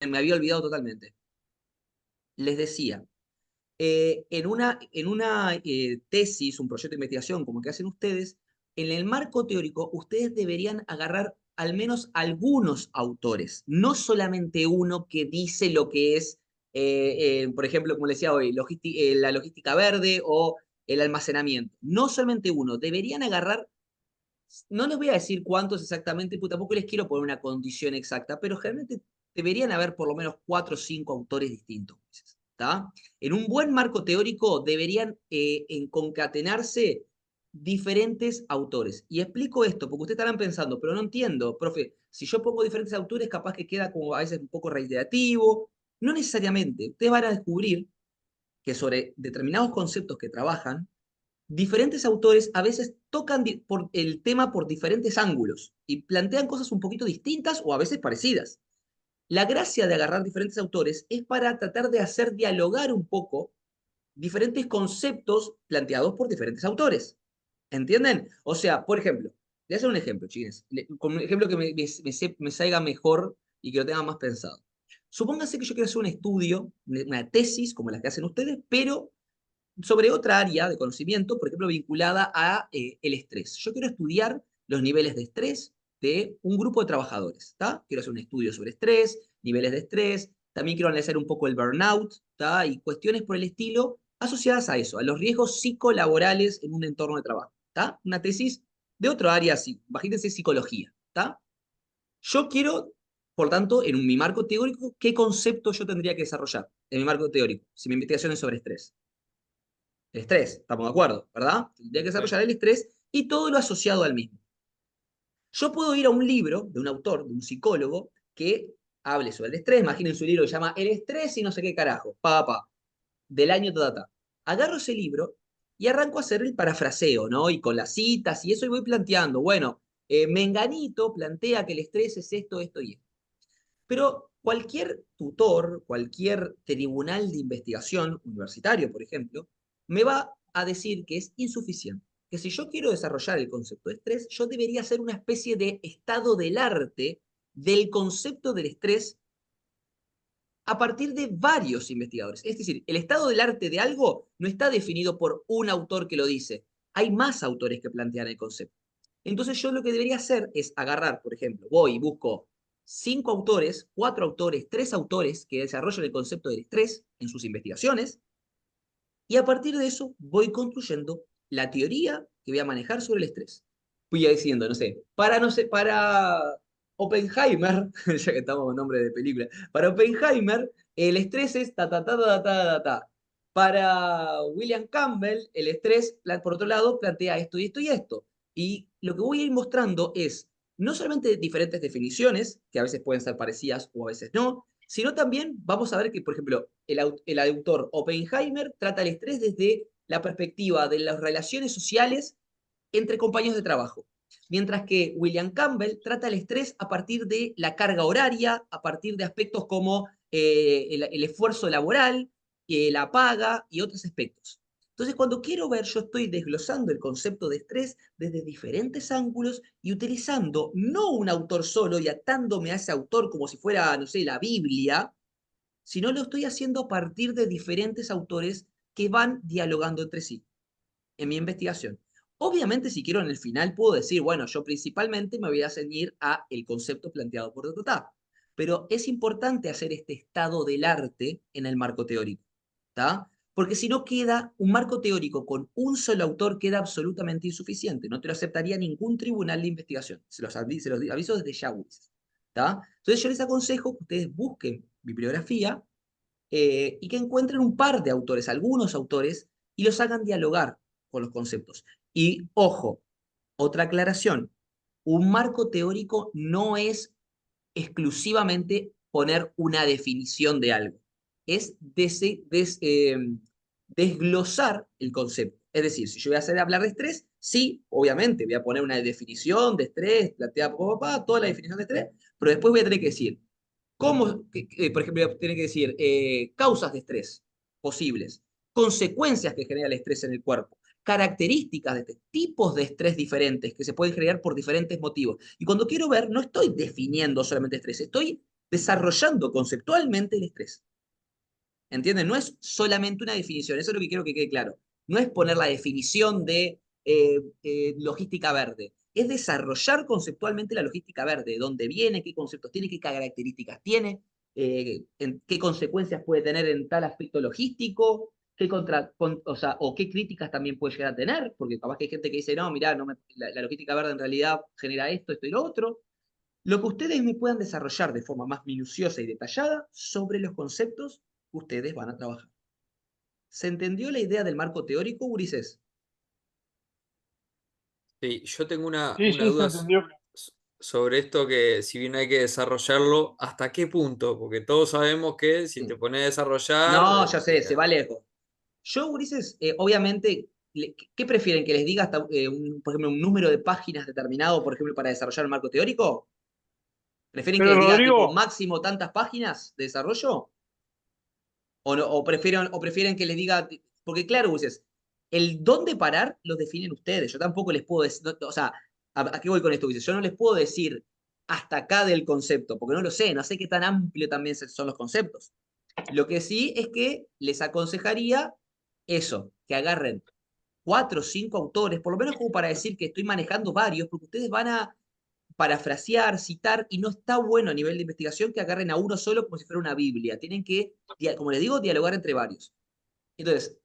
me había olvidado totalmente. Les decía, en una tesis, un proyecto de investigación como el que hacen ustedes, en el marco teórico, ustedes deberían agarrar al menos algunos autores, no solamente uno que dice lo que es, por ejemplo, como les decía hoy, la logística verde o el almacenamiento. No solamente uno, deberían agarrar, no les voy a decir cuántos exactamente, porque tampoco les quiero poner una condición exacta, pero generalmente deberían haber por lo menos 4 o 5 autores distintos. ¿Tá? En un buen marco teórico deberían concatenarse diferentes autores. Y explico esto, porque ustedes estarán pensando, pero no entiendo, profe, si yo pongo diferentes autores, capaz que queda como a veces un poco reiterativo. No necesariamente. Ustedes van a descubrir que sobre determinados conceptos que trabajan, diferentes autores a veces tocan por el tema por diferentes ángulos y plantean cosas un poquito distintas o a veces parecidas. La gracia de agarrar diferentes autores es para tratar de hacer dialogar un poco diferentes conceptos planteados por diferentes autores. ¿Entienden? O sea, por ejemplo, voy a hacer un ejemplo, chines, con un ejemplo que me salga mejor y que lo tenga más pensado. Supóngase que yo quiero hacer un estudio, una tesis como las que hacen ustedes, pero sobre otra área de conocimiento, por ejemplo, vinculada a el estrés. Yo quiero estudiar los niveles de estrés de un grupo de trabajadores, ¿está? Quiero hacer un estudio sobre estrés, niveles de estrés, también quiero analizar un poco el burnout, ¿está? Y cuestiones por el estilo asociadas a eso, a los riesgos psicolaborales en un entorno de trabajo, ¿está? Una tesis de otra área, sí, imagínense psicología, ¿está? Yo quiero, por tanto, en mi marco teórico, ¿qué concepto yo tendría que desarrollar en mi marco teórico? Si mi investigación es sobre estrés. El estrés, estamos de acuerdo, ¿verdad? Tendría que Sí. desarrollar el estrés y todo lo asociado al mismo. Yo puedo ir a un libro de un autor, de un psicólogo, que hable sobre el estrés. Imaginen su libro que se llama El estrés y no sé qué carajo, del año tata. Agarro ese libro y arranco a hacer el parafraseo, ¿no? Y con las citas y eso y voy planteando, bueno, Menganito plantea que el estrés es esto, esto y esto. Pero cualquier tutor, cualquier tribunal de investigación universitario, por ejemplo, me va a decir que es insuficiente. Que si yo quiero desarrollar el concepto de estrés, yo debería hacer una especie de estado del arte del concepto del estrés a partir de varios investigadores. Es decir, el estado del arte de algo no está definido por un autor que lo dice. Hay más autores que plantean el concepto. Entonces yo lo que debería hacer es agarrar, por ejemplo, voy y busco 5 autores, 4 autores, 3 autores que desarrollan el concepto del estrés en sus investigaciones, y a partir de eso voy construyendo la teoría que voy a manejar sobre el estrés. Voy a diciendo, no sé, para Oppenheimer, ya que estamos con nombre de película, para Oppenheimer el estrés es ta ta ta ta ta ta ta. Para William Campbell el estrés, por otro lado, plantea esto y esto y esto. Y lo que voy a ir mostrando es no solamente diferentes definiciones, que a veces pueden ser parecidas o a veces no, sino también vamos a ver que, por ejemplo, el autor Oppenheimer trata el estrés desde la perspectiva de las relaciones sociales entre compañeros de trabajo. Mientras que William Campbell trata el estrés a partir de la carga horaria, a partir de aspectos como el esfuerzo laboral, la paga y otros aspectos. Entonces, cuando quiero ver, yo estoy desglosando el concepto de estrés desde diferentes ángulos y utilizando no un autor solo y atándome a ese autor como si fuera, no sé, la Biblia, sino lo estoy haciendo a partir de diferentes autores que van dialogando entre sí en mi investigación. Obviamente, si quiero en el final, puedo decir, bueno, yo principalmente me voy a ceñir a el concepto planteado por Totá. Pero es importante hacer este estado del arte en el marco teórico, ¿está? Porque si no queda un marco teórico con un solo autor, queda absolutamente insuficiente. No te lo aceptaría ningún tribunal de investigación. Se los aviso desde ya, ¿está? Entonces yo les aconsejo que ustedes busquen bibliografía y que encuentren un par de autores, algunos autores, y los hagan dialogar con los conceptos. Y ojo, otra aclaración, un marco teórico no es exclusivamente poner una definición de algo, es desglosar el concepto. Es decir, si yo voy a hacer hablar de estrés, sí, obviamente voy a poner una definición de estrés, plantear toda la definición de estrés, pero después voy a tener que decir ¿cómo, por ejemplo, tiene que decir causas de estrés posibles, consecuencias que genera el estrés en el cuerpo, características de estrés, tipos de estrés diferentes que se pueden generar por diferentes motivos? Y cuando quiero ver, no estoy definiendo solamente estrés, estoy desarrollando conceptualmente el estrés. ¿Entienden? No es solamente una definición, eso es lo que quiero que quede claro. No es poner la definición de logística verde, es desarrollar conceptualmente la logística verde, de dónde viene, qué conceptos tiene, qué características tiene, qué consecuencias puede tener en tal aspecto logístico, o sea, o qué críticas también puede llegar a tener, porque capaz que hay gente que dice, no, mirá, la logística verde en realidad genera esto, esto y lo otro. Lo que ustedes me puedan desarrollar de forma más minuciosa y detallada sobre los conceptos que ustedes van a trabajar. ¿Se entendió la idea del marco teórico, Ulises? Sí, yo tengo Sí, una sí, se duda entendió. sobre esto que si bien hay que desarrollarlo, ¿hasta qué punto? Porque todos sabemos que si te Sí. pones a desarrollar, No, ya sé, se va lejos. Yo, Ulises, obviamente, ¿qué prefieren? ¿Que les diga hasta, por ejemplo, un número de páginas determinado, por ejemplo, para desarrollar el marco teórico? ¿Prefieren que Pero les diga tipo Rodrigo, máximo tantas páginas de desarrollo? ¿O, no, o prefieren que les diga, porque claro, Ulises, el dónde parar lo definen ustedes. Yo tampoco les puedo decir, o sea, ¿a qué voy con esto, Ulises? Yo no les puedo decir hasta acá del concepto, porque no lo sé, no sé qué tan amplio también son los conceptos. Lo que sí es que les aconsejaría eso, que agarren 4 o 5 autores, por lo menos como para decir que estoy manejando varios, porque ustedes van a parafrasear, citar, y no está bueno a nivel de investigación que agarren a uno solo como si fuera una Biblia. Tienen que, como les digo, dialogar entre varios. Entonces,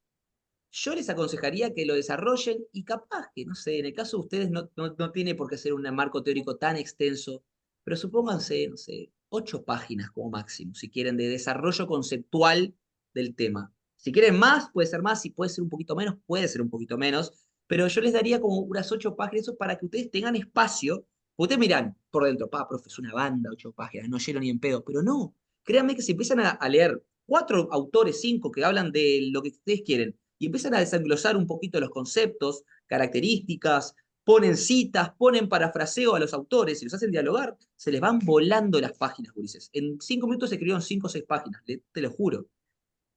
yo les aconsejaría que lo desarrollen y capaz que, no sé, en el caso de ustedes no tiene por qué ser un marco teórico tan extenso, pero supónganse, no sé, 8 páginas como máximo, si quieren, de desarrollo conceptual del tema. Si quieren más, puede ser más, si puede ser un poquito menos, puede ser un poquito menos, pero yo les daría como unas 8 páginas eso para que ustedes tengan espacio. Ustedes miran por dentro, profe, es una banda, 8 páginas, no lleno ni en pedo, pero no. Créanme que si empiezan a leer 4 autores, 5 que hablan de lo que ustedes quieren, y empiezan a desenglosar un poquito los conceptos, características, ponen citas, ponen parafraseo a los autores y los hacen dialogar, se les van volando las páginas, Ulises. En 5 minutos se escribieron 5 o 6 páginas, te lo juro,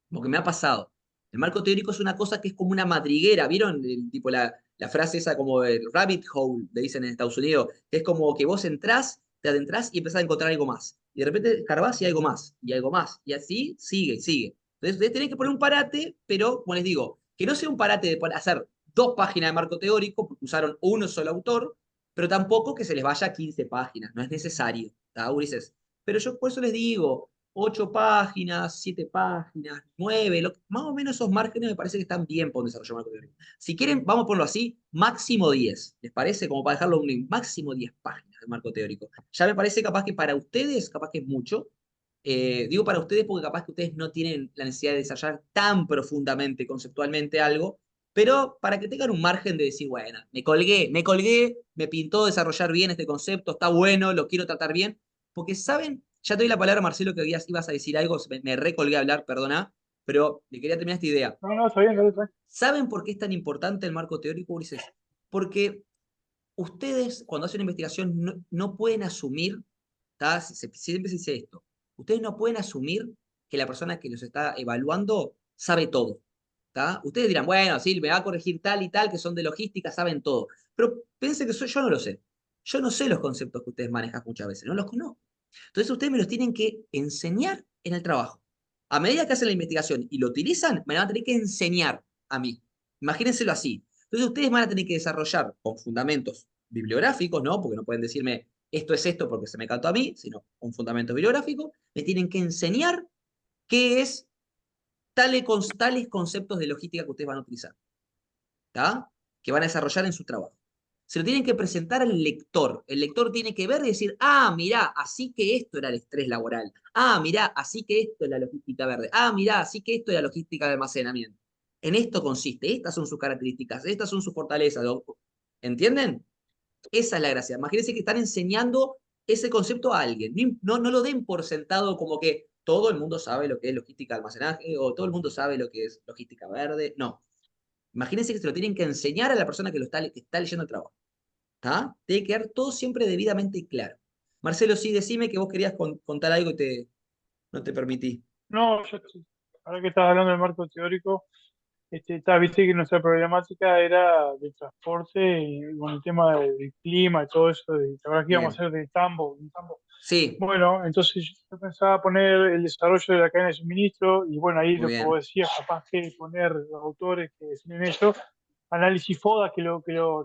porque me ha pasado. El marco teórico es una cosa que es como una madriguera, ¿vieron? Tipo la frase esa como el rabbit hole, le dicen en Estados Unidos, que es como que vos entrás, te adentrás y empezás a encontrar algo más. Y de repente escarbás y algo más, y algo más. Y así sigue, sigue. Entonces ustedes tienen que poner un parate, pero, como les digo, que no sea un parate de hacer 2 páginas de marco teórico, porque usaron uno solo autor, pero tampoco que se les vaya a 15 páginas, no es necesario, ¿está, Ulises? Pero yo por eso les digo, 8 páginas, 7 páginas, 9, más o menos esos márgenes me parece que están bien para un desarrollo marco teórico. Si quieren, vamos a ponerlo así, máximo 10. ¿Les parece? Como para dejarlo un máximo 10 páginas de marco teórico. Ya me parece capaz que para ustedes, capaz que es mucho. Digo para ustedes porque capaz que ustedes no tienen la necesidad de desarrollar tan profundamente, conceptualmente algo, pero para que tengan un margen de decir, bueno, me pintó desarrollar bien este concepto, está bueno, lo quiero tratar bien, porque saben, ya te doy la palabra, Marcelo, que ibas a decir algo, me recolgué a hablar, perdona, pero le quería terminar esta idea. no, no, está bien, dale, tranqui. ¿Saben por qué es tan importante el marco teórico, Ulises? Porque ustedes, cuando hacen una investigación, no pueden asumir, ¿tá? Siempre se dice esto, ustedes no pueden asumir que la persona que los está evaluando sabe todo. ¿Tá? Ustedes dirán, bueno, sí, me va a corregir tal y tal, que son de logística, saben todo. Pero piensen que yo no lo sé. Yo no sé los conceptos que ustedes manejan muchas veces, no los conozco. Entonces ustedes me los tienen que enseñar en el trabajo. A medida que hacen la investigación y lo utilizan, me van a tener que enseñar a mí. Imagínenselo así. Entonces ustedes van a tener que desarrollar con fundamentos bibliográficos, ¿no? Porque no pueden decirme esto es esto porque se me cantó a mí, sino con fundamentos bibliográficos. Me tienen que enseñar qué es tales conceptos de logística que ustedes van a utilizar, ¿tá? Que van a desarrollar en su trabajo. Se lo tienen que presentar al lector. El lector tiene que ver y decir, mirá, así que esto era el estrés laboral. Mirá, así que esto es la logística verde. Mirá, así que esto es la logística de almacenamiento. En esto consiste, estas son sus características, estas son sus fortalezas. ¿Entienden? Esa es la gracia. Imagínense que están enseñando ese concepto a alguien. No lo den por sentado como que todo el mundo sabe lo que es logística de almacenaje o todo el mundo sabe lo que es logística verde. No. Imagínense que se lo tienen que enseñar a la persona que está leyendo el trabajo. ¿Está? Tiene que quedar todo siempre debidamente claro. Marcelo, sí, decime que vos querías contar algo y no te permití. No, ahora que estás hablando del marco teórico, Viste que nuestra problemática era de transporte y con el tema del clima y todo eso, la verdad que íbamos Bien. a hacer de tambo, un tambo. Sí, Bueno, entonces yo pensaba poner el desarrollo de la cadena de suministro y bueno, ahí muy lo que bien. vos decías, capaz que poner los autores que definen eso, análisis FODA,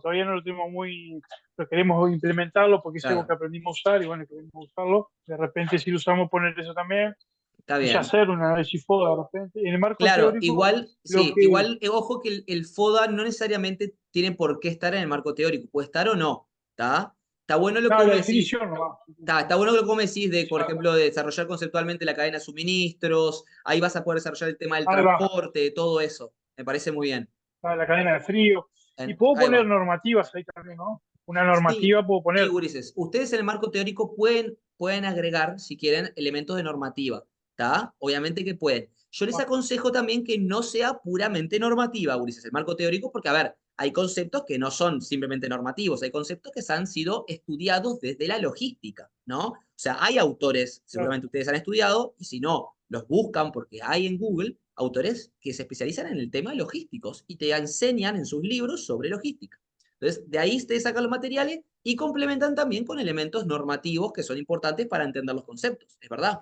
todavía no lo tenemos muy, lo queremos implementarlo porque es algo Claro, que aprendimos a usar y bueno, queremos usarlo. De repente si lo usamos poner eso también está y ya bien. hacer un análisis FODA de repente. En el marco Claro, teórico, igual, lo sí, que, igual, ojo que el FODA no necesariamente tiene por qué estar en el marco teórico, puede estar o no, ¿está? Está bueno lo que nada, vos la me decís, definición nomás. está bueno lo que vos me decís de, por Ya, ejemplo, de desarrollar conceptualmente la cadena de suministros, ahí vas a poder desarrollar el tema del ahí va. transporte, todo eso, me parece muy bien. La cadena de frío. Y puedo Ahí poner va. normativas ahí también, ¿no? Una Sí, normativa puedo sí, poner. gurises. Ustedes en el marco teórico pueden agregar, si quieren, elementos de normativa, ¿está? Obviamente que pueden. Yo les Ah, aconsejo también que no sea puramente normativa, gurises, el marco teórico, porque, a ver, hay conceptos que no son simplemente normativos, hay conceptos que han sido estudiados desde la logística, ¿no? O sea, hay autores, claro. seguramente ustedes han estudiado, y si no, los buscan porque hay en Google autores que se especializan en el tema logísticos y te enseñan en sus libros sobre logística. Entonces, de ahí ustedes sacan los materiales y complementan también con elementos normativos que son importantes para entender los conceptos, ¿es verdad?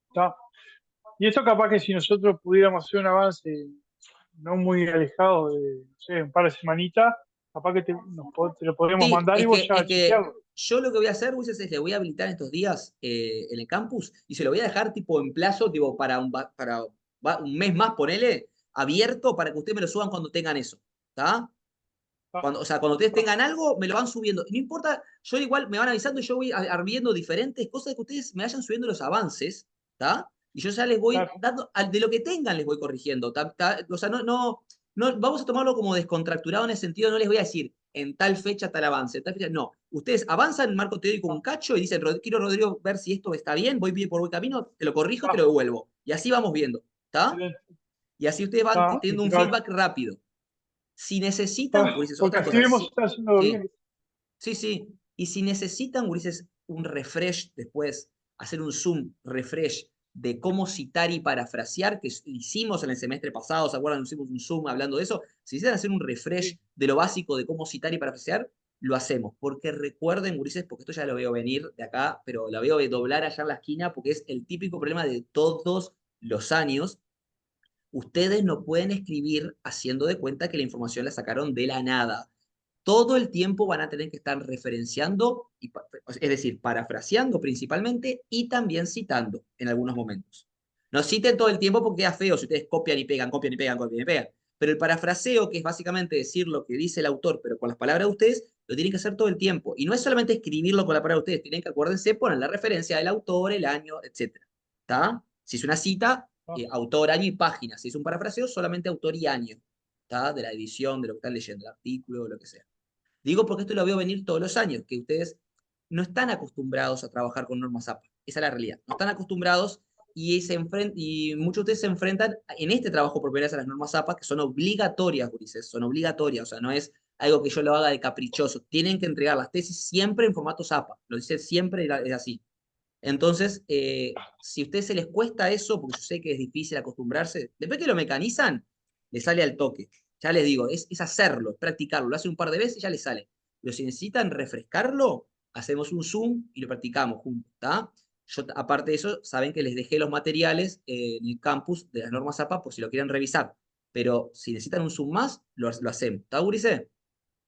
Está. Y esto capaz que si nosotros pudiéramos hacer un avance no muy alejado de, no sé, un par de semanitas, capaz que te lo podríamos Sí, mandar y vos es ya que chequearlo. yo lo que voy a hacer, Luis, es le voy a habilitar estos días en el campus y se lo voy a dejar tipo en plazo, tipo un mes más, ponele, abierto para que ustedes me lo suban cuando tengan eso, ¿está? Está, Cuando, o sea, cuando ustedes está, tengan algo, me lo van subiendo. No importa, yo igual me van avisando y yo voy viendo diferentes cosas que ustedes me vayan subiendo los avances, ¿está? Y yo ya les voy está, dando, de lo que tengan les voy corrigiendo. O sea, no, vamos a tomarlo como descontracturado en el sentido, no les voy a decir en tal fecha tal avance, en tal fecha, no. Ustedes avanzan en marco teórico un cacho y dicen, quiero, Rodrigo, ver si esto está bien, voy bien por buen camino, te lo corrijo, te lo está, devuelvo. Y así vamos viendo, ¿está? excelente. Y así ustedes van Está teniendo un impecable. feedback rápido. Si necesitan, Está, Ulises, porque otra así cosa, vemos si sí, está haciendo sí, bien. sí, sí. Y si necesitan, Ulises, un refresh después, hacer un zoom refresh de cómo citar y parafrasear, que hicimos en el semestre pasado, ¿se acuerdan? Hicimos un zoom hablando de eso. Si necesitan hacer un refresh Sí, de lo básico de cómo citar y parafrasear, lo hacemos. Porque recuerden, Ulises, porque esto ya lo veo venir de acá, pero lo veo doblar allá en la esquina, porque es el típico problema de todos los años. Ustedes no pueden escribir haciendo de cuenta que la información la sacaron de la nada. Todo el tiempo van a tener que estar referenciando, es decir, parafraseando principalmente y también citando en algunos momentos. No citen todo el tiempo porque queda feo si ustedes copian y pegan, copian y pegan, copian y pegan. Pero el parafraseo, que es básicamente decir lo que dice el autor, pero con las palabras de ustedes, lo tienen que hacer todo el tiempo. Y no es solamente escribirlo con la palabra de ustedes, tienen que, acuérdense, poner la referencia del autor, el año, etcétera. ¿Está? Si es una cita, está, autor, año y página. Si es un parafraseo, solamente autor y año. ¿Está? De la edición, de lo que están leyendo, el artículo, lo que sea. Digo porque esto lo veo venir todos los años, que ustedes no están acostumbrados a trabajar con normas APA. Esa es la realidad. No están acostumbrados y muchos de ustedes se enfrentan en este trabajo por primera vez a las normas APA, que son obligatorias, Ulises, son obligatorias. O sea, no es algo que yo lo haga de caprichoso. Tienen que entregar las tesis siempre en formato APA. Lo dice siempre, es así. Entonces, si a ustedes se les cuesta eso, porque yo sé que es difícil acostumbrarse, después que lo mecanizan, les sale al toque. Ya les digo, es hacerlo, es practicarlo. Lo hacen un par de veces y ya les sale. Pero si necesitan refrescarlo, hacemos un Zoom y lo practicamos juntos, ¿está? Yo, aparte de eso, saben que les dejé los materiales en el campus de las normas APA por si lo quieren revisar. Pero si necesitan un Zoom más, lo hacemos. ¿Está, Gurice?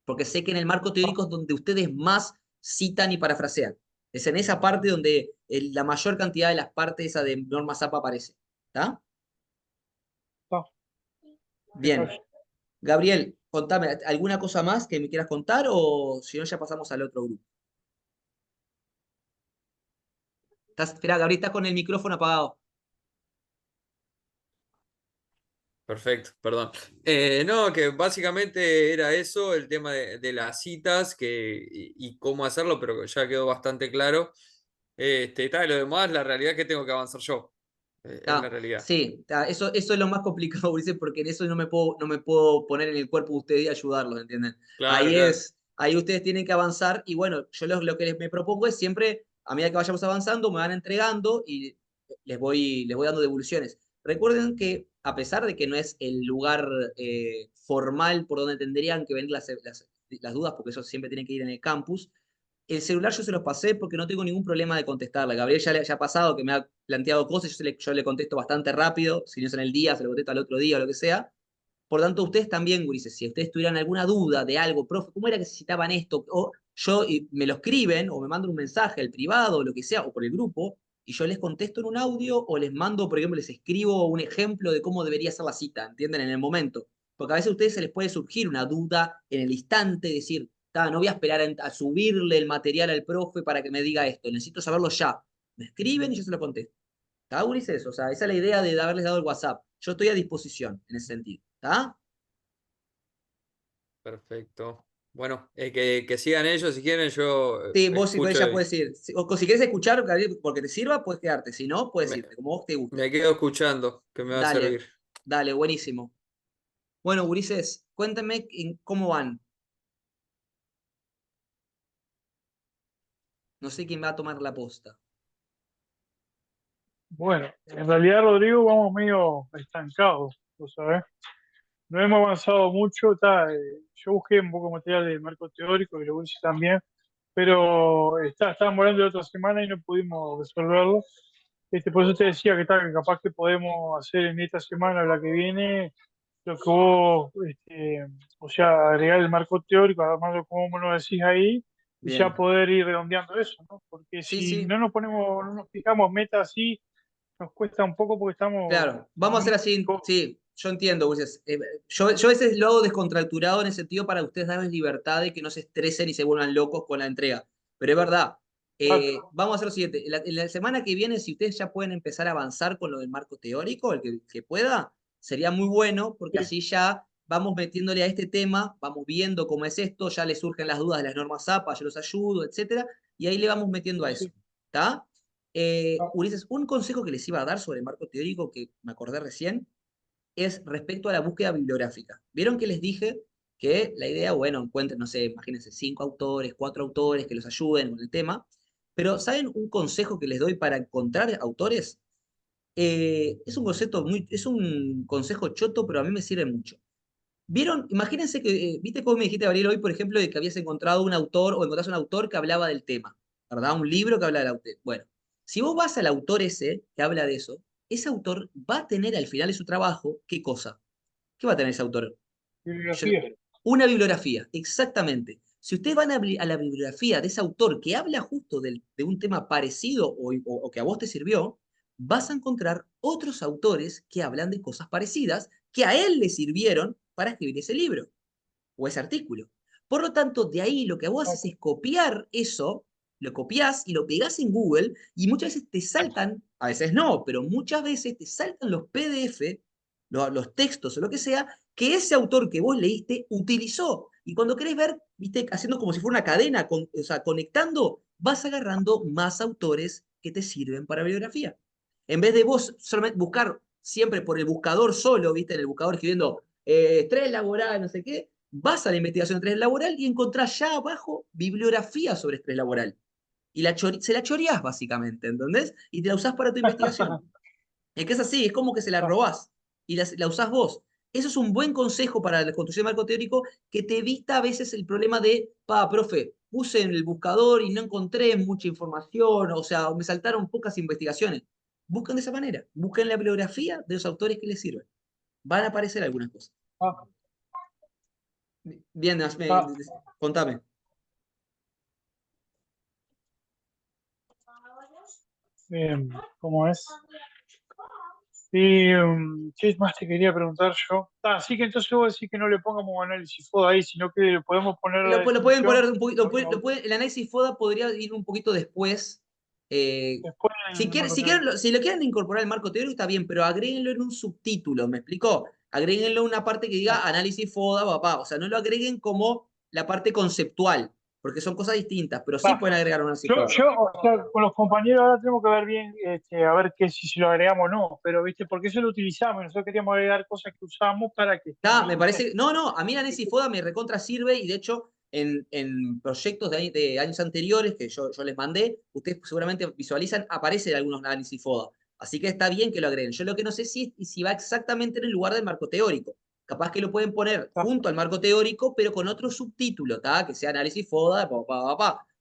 Porque sé que en el marco teórico es donde ustedes más citan y parafrasean. Es en esa parte donde la mayor cantidad de las partes esa de norma ZAPA aparece. ¿Está? está, Bien. impecable. Gabriel, contame, ¿alguna cosa más que me quieras contar o si no ya pasamos al otro grupo? Espera, Gabriel, estás con el micrófono apagado. Perfecto, perdón. No, que básicamente era eso, el tema de las citas y cómo hacerlo, pero ya quedó bastante claro. Lo demás, la realidad es que tengo que avanzar yo. Es la realidad. Sí, eso es lo más complicado, Ulises, porque en eso no me puedo poner en el cuerpo de ustedes y ayudarlos, ¿entienden? Claro, claro. Ahí ustedes tienen que avanzar y bueno, yo lo que me propongo es siempre, a medida que vayamos avanzando, me van entregando y les voy dando devoluciones. Recuerden que a pesar de que no es el lugar formal por donde tendrían que venir las dudas, porque eso siempre tiene que ir en el campus, el celular yo se los pasé porque no tengo ningún problema de contestarle. Gabriel ya ha pasado que me ha planteado cosas, yo le contesto bastante rápido, si no es en el día, se lo contesto al otro día o lo que sea. Por tanto, ustedes también, gurises, si ustedes tuvieran alguna duda de algo, profe, ¿cómo era que necesitaban esto? O me lo escriben o me mandan un mensaje al privado o lo que sea, o por el grupo, y yo les contesto en un audio o les mando, por ejemplo, les escribo un ejemplo de cómo debería ser la cita, ¿entienden? En el momento. Porque a veces a ustedes se les puede surgir una duda en el instante, decir, no voy a esperar a subirle el material al profe para que me diga esto, necesito saberlo ya. Me escriben y yo se lo contesto. ¿Está, Ulises? O sea, esa es la idea de haberles dado el WhatsApp. Yo estoy a disposición en ese sentido. ¿Está? Perfecto. Bueno, que sigan ellos si quieren, yo Sí, vos si escucho ya puedes ir. O si quieres escuchar, Gabriel, porque te sirva, puedes quedarte. Si no, puedes me, irte, como vos te guste. me quedo escuchando, que me va a Dale, servir. dale, buenísimo. Bueno, Ulises, cuéntame cómo van. No sé quién va a tomar la posta. Bueno, en realidad, Rodrigo, vamos medio estancados, ¿lo sabes? No hemos avanzado mucho. Yo busqué un poco de material de marco teórico, y lo hice también, pero estábamos hablando de otra semana y no pudimos resolverlo. Por eso te decía que capaz que podemos hacer en esta semana o la que viene lo que vos, o sea, agregar el marco teórico, además como me lo decís ahí, y ya Bien. poder ir redondeando eso, ¿no? Porque Sí, si sí. no nos ponemos, no nos fijamos metas así, nos cuesta un poco porque estamos Claro, vamos a hacer así, muy. sí, yo entiendo, Ulises. Yo a veces lo hago descontracturado en ese sentido para ustedes darles libertad de que no se estresen y se vuelvan locos con la entrega. Pero es verdad, vamos a hacer lo siguiente, en la semana que viene, si ustedes ya pueden empezar a avanzar con lo del marco teórico, el que pueda, sería muy bueno, porque así ya vamos metiéndole a este tema, vamos viendo cómo es esto, ya les surgen las dudas de las normas APA, yo los ayudo, etcétera, y ahí le vamos metiendo a eso. Sí, ¿Está? Ulises, un consejo que les iba a dar sobre el marco teórico que me acordé recién es respecto a la búsqueda bibliográfica. ¿Vieron que les dije que la idea, bueno, encuentren, no sé, imagínense, 5 autores, 4 autores que los ayuden con el tema? Pero ¿saben un consejo que les doy para encontrar autores? Es un concepto es un consejo choto, pero a mí me sirve mucho. ¿Vieron? Imagínense que, viste cómo me dijiste, Gabriel, hoy, por ejemplo, de que habías encontrado un autor o encontrás un autor que hablaba del tema, ¿verdad? Un libro que habla del autor. Bueno, si vos vas al autor ese que habla de eso, ese autor va a tener al final de su trabajo, ¿qué cosa? ¿Qué va a tener ese autor? Yo- bibliografía. una bibliografía, exactamente. Si ustedes van a la bibliografía de ese autor que habla justo de un tema parecido o que a vos te sirvió, vas a encontrar otros autores que hablan de cosas parecidas que a él le sirvieron para escribir ese libro o ese artículo. Por lo tanto, de ahí lo que vos haces es copiar eso, lo copiás y lo pegás en Google y muchas veces te saltan, a veces no, pero muchas veces te saltan los PDF, los textos o lo que sea, que ese autor que vos leíste utilizó. Y cuando querés ver, viste, haciendo como si fuera una cadena, o sea, conectando, vas agarrando más autores que te sirven para bibliografía. En vez de vos solamente buscar siempre por el buscador solo, viste, en el buscador escribiendo estrés laboral, no sé qué, vas a la investigación de estrés laboral y encontrás ya abajo bibliografía sobre estrés laboral. Y se la choreás básicamente, ¿entendés? Y te la usás para tu investigación. Es que es así, es como que se la robás y la usás vos. Eso es un buen consejo para la construcción de marco teórico que te evita a veces el problema de, profe, puse en el buscador y no encontré mucha información, o sea, me saltaron pocas investigaciones. Busquen de esa manera, busquen la bibliografía de los autores que les sirven. Van a aparecer algunas cosas. Ah, Bien, ah, contame. ¿Cómo es? Y ¿qué más te quería preguntar yo? Así que entonces vos decís que no le pongamos análisis FODA ahí, sino que le podemos poner la Lo pueden definición. poner un poquito, el análisis FODA podría ir un poquito después. Después Si el marco quieren, teórico. si lo quieren incorporar al marco teórico está bien, pero agréguenlo en un subtítulo, ¿me explicó? Agréguenlo en una parte que diga Ah, análisis FODA, papá. O sea, no lo agreguen como la parte conceptual, porque son cosas distintas, pero sí va. pueden agregar un análisis Yo, FODA. yo, o sea, con los compañeros ahora tenemos que ver bien, a ver que si lo agregamos o no, pero viste, porque eso lo utilizamos y nosotros queríamos agregar cosas que usamos para que estén Me ahí, ¿viste? parece. No, no, a mí el análisis FODA me recontra sirve y de hecho en proyectos de años anteriores que yo les mandé, ustedes seguramente visualizan, aparecen algunos análisis FODA. Así que está bien que lo agreguen. Yo lo que no sé si va exactamente en el lugar del marco teórico. Capaz que lo pueden poner Ah, junto al marco teórico, pero con otro subtítulo, ¿tá? Que sea análisis FODA,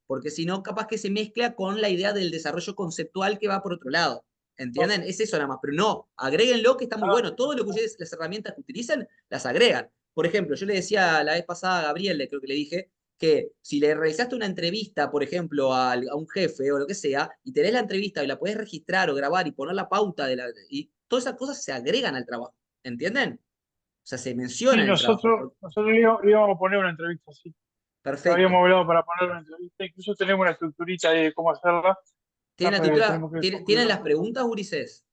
porque si no, capaz que se mezcla con la idea del desarrollo conceptual que va por otro lado. ah, ¿Entienden? Es eso nada más, pero no, agréguenlo que está muy ah, bueno. Todo lo que ustedes, las herramientas que utilicen, las agregan. Por ejemplo, yo le decía la vez pasada a Gabriel, creo que le dije, que si le realizaste una entrevista, por ejemplo, a un jefe o lo que sea, y tenés la entrevista y la podés registrar o grabar y poner la pauta y todas esas cosas se agregan al trabajo. ¿Entienden? O sea, se menciona sí, en el trabajo. nosotros íbamos a poner una entrevista, sí. Habíamos Perfecto. hablado para poner una entrevista, incluso tenemos una estructurita ahí de cómo hacerla. ¿Tienen la estructura? Tenemos que ¿Tienen concluirlo las con eso. preguntas, Ulises?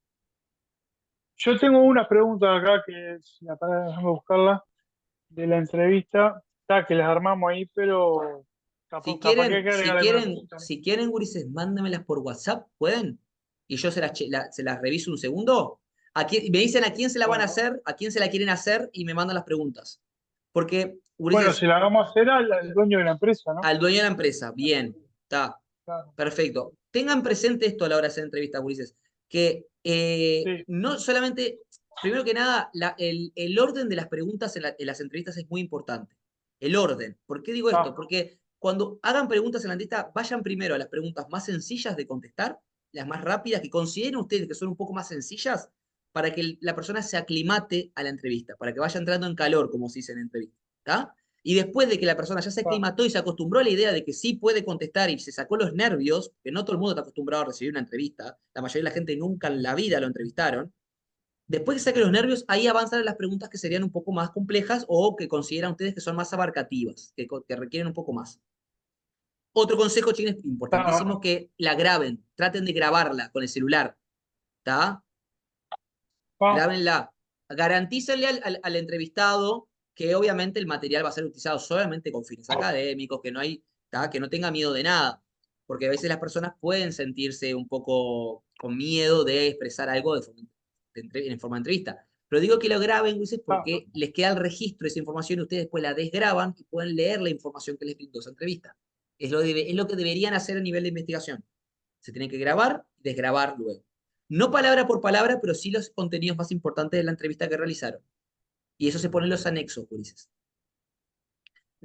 Yo tengo una pregunta acá que si la para déjame buscarla de la entrevista, está que las armamos ahí, pero Si capaz que hay quieren, que si agregar alguna quieren, cosita, ¿no? si quieren, gurises, mándamelas por WhatsApp, ¿pueden? Y yo se las reviso un segundo. Me dicen a quién se la van a Bueno, hacer, a quién se la quieren hacer y me mandan las preguntas. Porque, bueno, gurises, si la vamos a hacer al dueño de la empresa, ¿no? al dueño de la empresa, bien, está, Claro, perfecto. Tengan presente esto a la hora de hacer entrevistas, gurises, que sí, no solamente, primero que nada, el orden de las preguntas en las entrevistas es muy importante. El orden. ¿Por qué digo esto? está, Porque cuando hagan preguntas en la entrevista, vayan primero a las preguntas más sencillas de contestar, las más rápidas, que consideren ustedes que son un poco más sencillas, para que la persona se aclimate a la entrevista, para que vaya entrando en calor, como se dice en entrevista. ¿Está? Y después de que la persona ya se está, aclimató y se acostumbró a la idea de que sí puede contestar y se sacó los nervios, que no todo el mundo está acostumbrado a recibir una entrevista, la mayoría de la gente nunca en la vida lo entrevistaron, después que saque los nervios, ahí avanzan las preguntas que serían un poco más complejas o que consideran ustedes que son más abarcativas, que requieren un poco más. Otro consejo, chicos, está, importantísimo, que la graben, traten de grabarla con el celular, ¿está? está, Grábenla. Garantícenle al entrevistado que obviamente el material va a ser utilizado solamente con fines académicos, que no hay, ¿tá? Que no tenga miedo de nada, porque a veces las personas pueden sentirse un poco con miedo de expresar algo en forma de entrevista. Pero digo que lo graben, Luis, está, porque les queda el registro de esa información y ustedes después la desgraban y pueden leer la información que les brindó esa entrevista. Es lo que deberían hacer a nivel de investigación. Se tiene que grabar y desgrabar luego. No palabra por palabra, pero sí los contenidos más importantes de la entrevista que realizaron. Y eso se pone en los anexos, Ulises.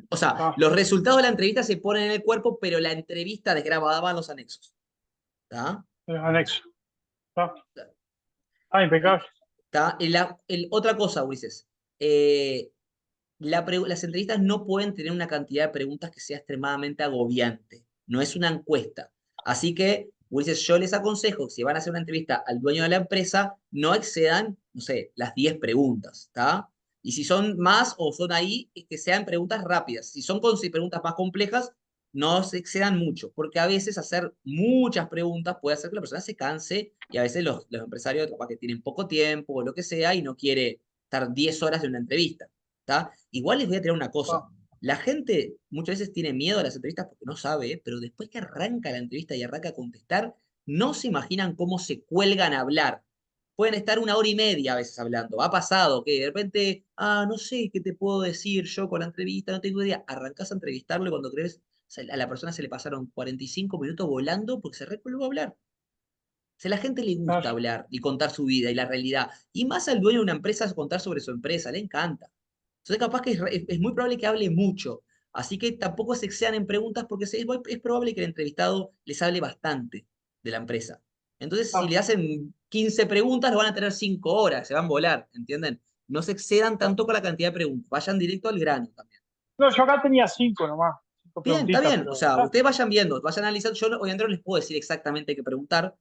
O sea, está, los resultados de la entrevista se ponen en el cuerpo, pero la entrevista desgrabada va en los anexos. ¿Está? el anexo, está, impecable, ¿Está? Otra cosa, Ulises. Las entrevistas no pueden tener una cantidad de preguntas que sea extremadamente agobiante. No es una encuesta. Así que, Ulises, yo les aconsejo que si van a hacer una entrevista al dueño de la empresa, no excedan, no sé, las 10 preguntas, ¿está? Y si son más o son ahí, que sean preguntas rápidas. Si son preguntas más complejas, no se excedan mucho, porque a veces hacer muchas preguntas puede hacer que la persona se canse y a veces los empresarios capaz que tienen poco tiempo o lo que sea y no quiere estar 10 horas en una entrevista. ¿Tá? Igual les voy a tirar una cosa. está, La gente muchas veces tiene miedo a las entrevistas porque no sabe, pero después que arranca la entrevista y arranca a contestar, no se imaginan cómo se cuelgan a hablar. Pueden estar una hora y media a veces hablando. Ha pasado que de repente, no sé qué te puedo decir yo con la entrevista, no tengo idea. Arrancás a entrevistarlo y cuando crees, a la persona se le pasaron 45 minutos volando porque se recolgó a hablar. O sea, a la gente le gusta está, hablar y contar su vida y la realidad. Y más al dueño de una empresa contar sobre su empresa, le encanta. Entonces, capaz que es muy probable que hable mucho. Así que tampoco se excedan en preguntas porque es probable que el entrevistado les hable bastante de la empresa. Entonces, si está, le hacen 15 preguntas, lo van a tener 5 horas, se van a volar, ¿entienden? No se excedan está. tanto con la cantidad de preguntas, vayan directo al grano también. No, yo acá tenía cinco nomás, cinco Bien, está preguntitas, bien. O pero sea, está, ustedes vayan viendo, vayan analizando. Yo obviamente no les puedo decir exactamente qué preguntar,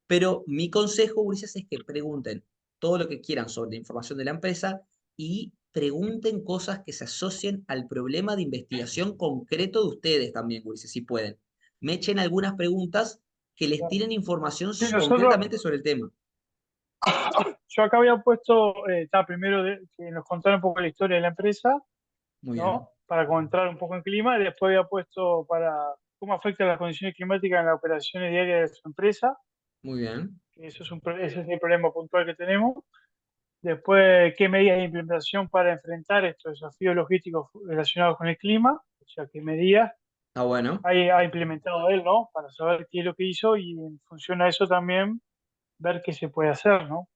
pero mi consejo, Ulises, es que pregunten todo lo que quieran sobre la información de la empresa y pregunten cosas que se asocien al problema de investigación concreto de ustedes también, Ulises, si pueden. Me echen algunas preguntas que les está. tiren información Sí, concretamente sobre el tema. yo acá había puesto, está primero que nos contara un poco la historia de la empresa, Muy bien, ¿no? Para entrar un poco en clima, y después había puesto para cómo afecta las condiciones climáticas en las operaciones diarias de su empresa, muy bien, que eso es ese es el problema puntual que tenemos. Después, qué medidas de implementación para enfrentar estos desafíos logísticos relacionados con el clima, o sea, qué medidas está bueno. ha implementado él, ¿no? Para saber qué es lo que hizo y en función a eso también ver qué se puede hacer, ¿no?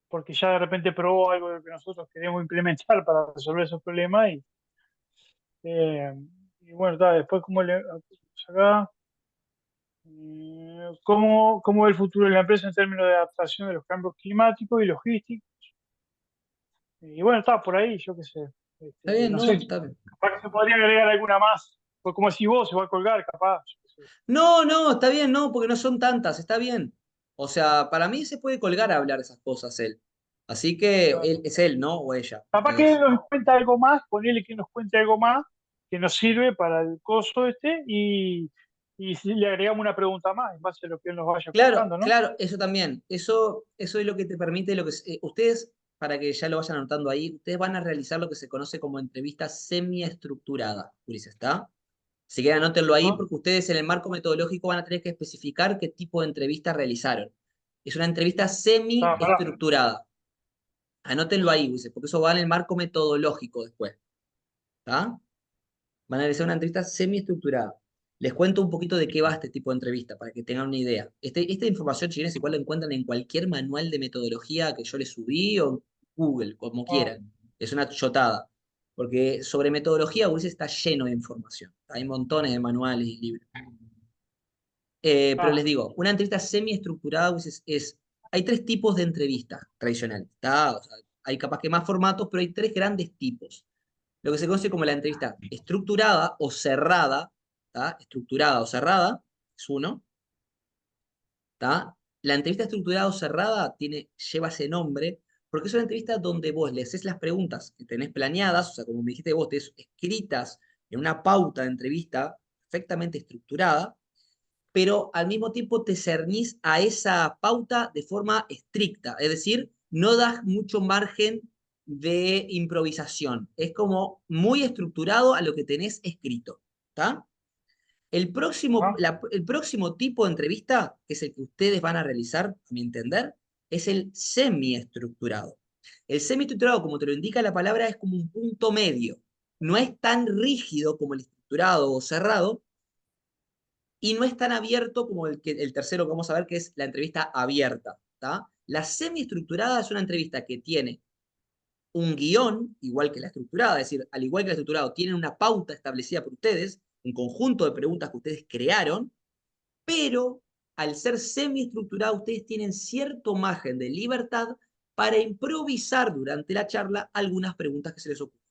Porque ya de repente probó algo de lo que nosotros queremos implementar para resolver esos problemas eh, y bueno, después cómo le acá, cómo ve el futuro de la empresa en términos de adaptación de los cambios climáticos y logísticos. Y bueno, está por ahí, yo qué sé. Está bien, No ¿no? sé, Está bien. capaz que se podría agregar alguna más. Pues como si vos se va a colgar, capaz. Yo qué sé. No, no, está bien, no, porque no son tantas, está bien. O sea, para mí se puede colgar a hablar esas cosas él. Así que él, es él, ¿no? O ella. Capaz que nos cuenta algo más, ponele que nos cuente algo más que nos sirve para el coso y si le agregamos una pregunta más en base a lo que él nos vaya Claro, contando, ¿no? claro, eso también. Eso es lo que te permite, ustedes, para que ya lo vayan anotando ahí, ustedes van a realizar lo que se conoce como entrevista semiestructurada, Ulises, ¿está? Si quieren, anótenlo ahí Ajá. porque ustedes en el marco metodológico van a tener que especificar qué tipo de entrevista realizaron. Es una entrevista Pará. semiestructurada. Anótenlo ahí, Ulises, porque eso va en el marco metodológico después, ¿está? Van a realizar una entrevista semiestructurada. Les cuento un poquito de qué va este tipo de entrevista para que tengan una idea. Esta información, si igual la encuentran en cualquier manual de metodología que yo les subí o en Google, como Ah, quieran. Es una chotada. Porque sobre metodología, Ulises está lleno de información. Hay montones de manuales y libros. Pero les ah, digo, una entrevista semiestructurada Ulises, hay tres tipos de entrevistas tradicionales. ¿Tá? O sea, hay capaz que más formatos, pero hay tres grandes tipos. Lo que se conoce como la entrevista estructurada o cerrada, ¿tá? Estructurada o cerrada, es uno, ¿tá? La entrevista estructurada o cerrada lleva ese nombre porque es una entrevista donde vos le haces las preguntas que tenés planeadas, o sea, como me dijiste vos, tenés escritas en una pauta de entrevista perfectamente estructurada, pero al mismo tiempo te cernís a esa pauta de forma estricta, es decir, no das mucho margen de improvisación, es como muy estructurado a lo que tenés escrito, ¿está? ajá. El próximo tipo de entrevista, que es el que ustedes van a realizar, a mi entender, es el semiestructurado. El semiestructurado, como te lo indica la palabra, es como un punto medio. No es tan rígido como el estructurado o cerrado, y no es tan abierto como el tercero que vamos a ver, que es la entrevista abierta. ¿Tá? La semiestructurada es una entrevista que tiene un guión, igual que la estructurada, es decir, al igual que la estructurada, tienen una pauta establecida por ustedes, un conjunto de preguntas que ustedes crearon, pero al ser semiestructurada, ustedes tienen cierto margen de libertad para improvisar durante la charla algunas preguntas que se les ocurran.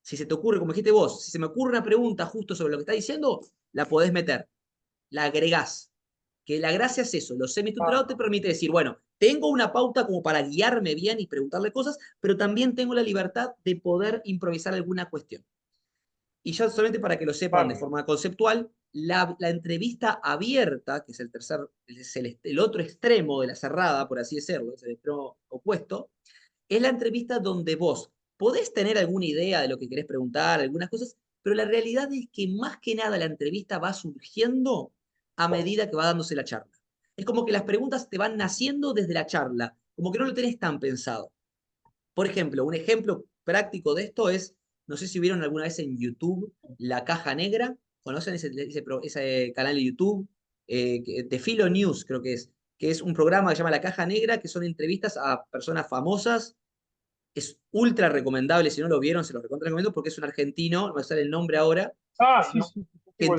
Si se te ocurre, como dijiste vos, si se me ocurre una pregunta justo sobre lo que está diciendo, la podés meter, la agregás. Que la gracia es eso, los semiestructurados te Ah, permite decir, bueno, tengo una pauta como para guiarme bien y preguntarle cosas, pero también tengo la libertad de poder improvisar alguna cuestión. Y ya solamente para que lo sepan de vale. forma conceptual, la entrevista abierta, que es el otro extremo de la cerrada, por así decirlo, es el extremo opuesto, es la entrevista donde vos podés tener alguna idea de lo que querés preguntar, algunas cosas, pero la realidad es que más que nada la entrevista va surgiendo a medida que va dándose la charla. Es como que las preguntas te van naciendo desde la charla, como que no lo tenés tan pensado. Por ejemplo, un ejemplo práctico de esto es, no sé si vieron alguna vez en YouTube La Caja Negra, ¿conocen ese canal de YouTube? De Filo News creo que es un programa que se llama La Caja Negra, que son entrevistas a personas famosas. Es ultra recomendable, si no lo vieron, se los recontra recomiendo porque es un argentino, no me sale el nombre ahora, Sí, sí, sí, igual.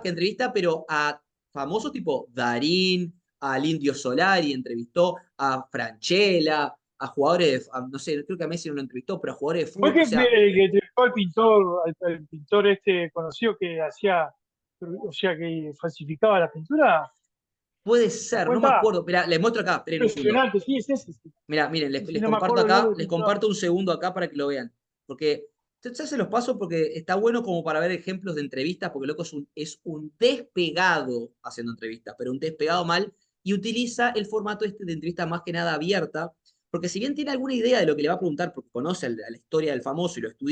que entrevista, pero a famosos tipo Darín, al Indio Solari, entrevistó a Franchella, a jugadores, no sé, creo que a Messi no lo entrevistó, pero a jugadores de Fue fútbol, o sea, que entrevistó al pintor, al pintor este conocido que hacía, o sea, que falsificaba la pintura. puede ¿Te das ser, no me cuenta? acuerdo, mirá, les muestro acá, esperen un segundo. Impresionante, sí, es ese. Sí, Mirá, miren, sí, sí, les no me comparto acuerdo el nombre acá, del les pintor. comparto un segundo acá para que lo vean, porque ya se los paso porque está bueno como para ver ejemplos de entrevistas, porque loco es un despegado haciendo entrevistas, pero un despegado mal, y utiliza el formato este de entrevista más que nada abierta, porque si bien tiene alguna idea de lo que le va a preguntar, porque conoce a la historia del famoso y lo estudia,